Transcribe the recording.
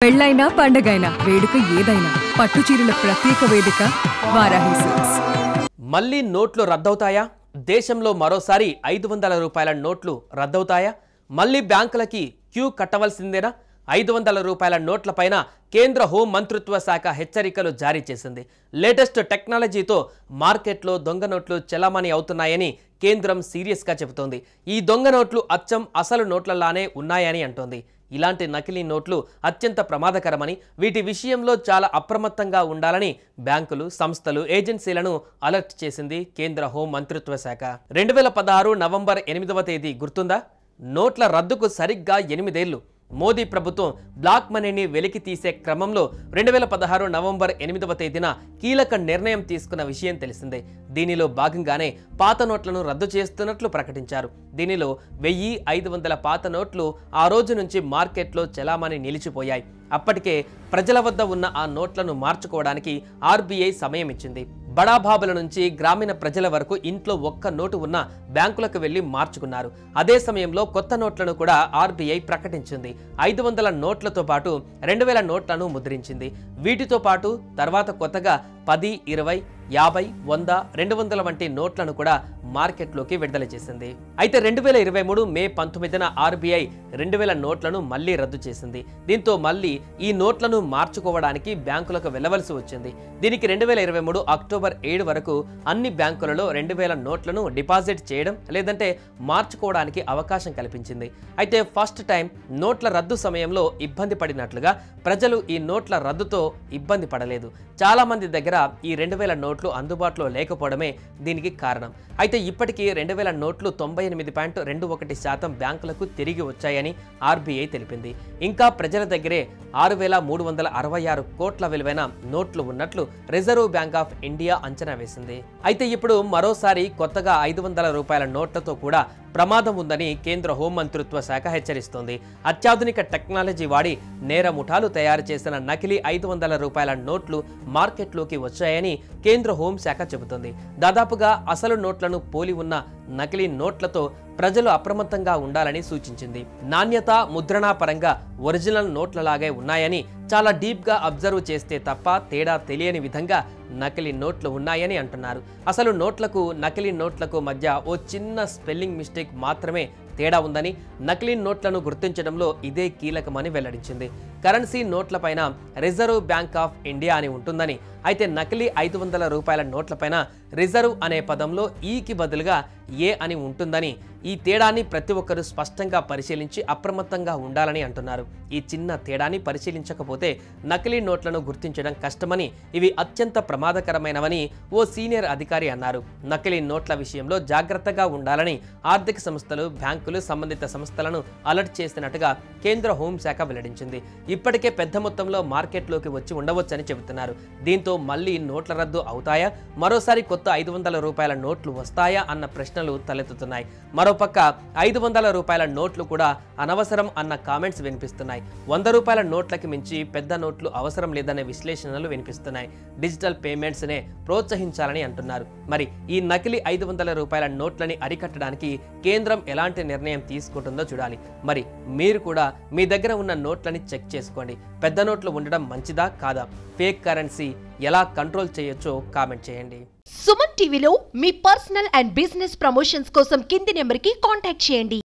పెళ్ళైనా పండగైనా వేడుక ఏదైనా పట్టు చీరల ప్రత్యేక వేదిక వారాహి సిల్క్స్. మళ్ళీ నోట్లు రద్దవుతాయా? దేశంలో మరోసారి 500 రూపాయల నోట్లు రద్దవుతాయా? మళ్ళీ బ్యాంకులకి క్యూ కట్టవలసిందేనా? 500 రూపాయల నోట్లపైన కేంద్ర హోం మంత్రిత్వ శాఖ హెచ్చరికలు జారీ చేసింది. లేటెస్ట్ టెక్నాలజీతో మార్కెట్లో దొంగ నోట్లు చెలామణి అవుతున్నాయని కేంద్రం సీరియస్గా చెబుతోంది. ఈ దొంగ నోట్లు అచ్చం అసలు నోట్లలానే ఉన్నాయని అంటోంది. ఇలాంటి నకిలీ నోట్లు అత్యంత ప్రమాదకరమని, వీటి విషయంలో చాలా అప్రమత్తంగా ఉండాలని బ్యాంకులు, సంస్థలు, ఏజెన్సీలను అలర్ట్ చేసింది కేంద్ర హోం మంత్రిత్వ శాఖ. 2016 నవంబర్ 8వ తేదీ గుర్తుందా? నోట్ల రద్దుకు సరిగ్గా 8 ఏళ్లు. మోదీ ప్రభుత్వం బ్లాక్ మనీని వెలికి తీసే క్రమంలో 2016 నవంబర్ 8వ తేదీన కీలక నిర్ణయం తీసుకున్న విషయం తెలిసిందే. దీనిలో భాగంగానే పాత నోట్లను రద్దు చేస్తున్నట్లు ప్రకటించారు. దీనిలో 1500 పాత నోట్లు ఆ రోజు నుంచి మార్కెట్లో చెలామణి నిలిచిపోయాయి. అప్పటికే ప్రజల వద్ద ఉన్న ఆ నోట్లను మార్చుకోవడానికి ఆర్బీఐ సమయం ఇచ్చింది. బడాబాబుల నుంచి గ్రామీణ ప్రజల వరకు ఇంట్లో ఒక్క నోటు ఉన్న బ్యాంకులకు వెళ్లి మార్చుకున్నారు. అదే సమయంలో కొత్త నోట్లను కూడా ఆర్బీఐ ప్రకటించింది. 500 నోట్లతో పాటు 2000 నోట్లను ముద్రించింది. వీటితో పాటు తర్వాత కొత్తగా 10, 20, 50, 100, 200 వంటి నోట్లను కూడా మార్కెట్లోకి విడుదల చేసింది. అయితే 2023 మే 19న ఆర్బీఐ 2000 నోట్లను మళ్లీ రద్దు చేసింది. దీంతో మళ్లీ ఈ నోట్లను మార్చుకోవడానికి బ్యాంకులకు వెళ్లవలసి వచ్చింది. దీనికి 2023 అక్టోబర్ 7 వరకు అన్ని బ్యాంకులలో 2000 నోట్లను డిపాజిట్ చేయడం లేదంటే మార్చుకోవడానికి అవకాశం కల్పించింది. అయితే ఫస్ట్ టైం నోట్ల రద్దు సమయంలో ఇబ్బంది పడినట్లుగా ప్రజలు ఈ నోట్ల రద్దుతో ఇబ్బంది పడలేదు. చాలా మంది దగ్గర ఈ 2000 నోట్లు అందుబాటులో లేకపోవడమే దీనికి కారణం. అయితే ఇప్పటికీ 2000 నోట్లు 98.21% బ్యాంకులకు తిరిగి వచ్చాయని ఆర్బీఐ తెలిపింది. ఇంకా ప్రజల దగ్గరే 6366 కోట్ల విలువైన నోట్లు ఉన్నట్లు రిజర్వ్ బ్యాంక్ ఆఫ్ ఇండియా అంచనా వేసింది. అయితే ఇప్పుడు మరోసారి కొత్తగా 500 రూపాయల నోట్లతో కూడా ప్రమాదం ఉందని కేంద్ర హోం మంత్రిత్వ శాఖ హెచ్చరిస్తోంది. అత్యాధునిక టెక్నాలజీ వాడి నేర ముఠాలు తయారు చేసిన నకిలీ 500 రూపాయల నోట్లు మార్కెట్లోకి వచ్చాయని కేంద్ర హోంశాఖ చెబుతోంది. దాదాపుగా అసలు నోట్లను పోలి ఉన్న నకిలీ నోట్లతో ప్రజలు అప్రమత్తంగా ఉండాలని సూచించింది. నాణ్యత, ముద్రణా పరంగా ఒరిజినల్ నోట్లలాగే ఉన్నాయని, చాలా డీప్గా అబ్జర్వ్ చేస్తే తప్ప తేడా తెలియని విధంగా నకిలీ నోట్లు ఉన్నాయని అంటున్నారు. అసలు నోట్లకు నకిలీ నోట్లకు మధ్య ఓ చిన్న స్పెల్లింగ్ మిస్టేక్ మాత్రమే తేడా ఉందని, నకిలీ నోట్లను గుర్తించడంలో ఇదే కీలకమని వెల్లడించింది. కరెన్సీ నోట్లపైన రిజర్వ్ బ్యాంక్ ఆఫ్ ఇండియా అని ఉంటుందని, అయితే నకిలీ 500 రూపాయల నోట్లపైన రిజర్వ్ అనే పదంలో ఈకి బదులుగా ఏ అని ఉంటుందని, ఈ తేడాన్ని ప్రతి ఒక్కరూ స్పష్టంగా పరిశీలించి అప్రమత్తంగా ఉండాలని అంటున్నారు. ఈ చిన్న తేడాన్ని పరిశీలించకపోతే నకిలీ నోట్లను గుర్తించడం కష్టమని, ఇవి అత్యంత ప్రమాదకరమైనవని ఓ సీనియర్ అధికారి అన్నారు. నకిలీ నోట్ల విషయంలో జాగ్రత్తగా ఉండాలని ఆర్థిక సంస్థలు, బ్యాంకులు, సంబంధిత సంస్థలను అలర్ట్ చేసినట్టుగా కేంద్ర హోంశాఖ వెల్లడించింది. ఇప్పటికే పెద్ద మొత్తంలో మార్కెట్లోకి వచ్చి ఉండవచ్చని చెబుతున్నారు. దీంతో మళ్లీ నోట్ల రద్దు అవుతాయా? మరోసారి కొత్త 500 రూపాయల నోట్లు వస్తాయా అన్న ప్రశ్నలు తలెత్తుతున్నాయి. మరోపక్క 500 రూపాయల నోట్లు కూడా అనవసరం అన్న కామెంట్స్ వినిపిస్తున్నాయి. 100 రూపాయల నోట్లకి మించి పెద్ద నోట్లు అవసరం లేదనే విశ్లేషణలు వినిపిస్తున్నాయి. డిజిటల్ పేమెంట్స్నే ప్రోత్సహించాలని అంటున్నారు. మరి ఈ నకిలీ 500 రూపాయల నోట్లని అరికట్టడానికి కేంద్రం ఎలాంటి నిర్ణయం తీసుకుంటుందో చూడాలి. మరి మీరు కూడా మీ దగ్గర ఉన్న నోట్లని చెక్ చేసుకోండి. పెద్ద నోట్లు ఉండడం మంచిదా కాదా? ఫేక్ కరెన్సీ ఎలా కంట్రోల్ చేయొచ్చో కామెంట్ చేయండి. సుమన్ టీవీలో మీ పర్సనల్ అండ్ బిజినెస్ ప్రమోషన్స్ కోసం కింది నెంబర్కి కాంటాక్ట్ చేయండి.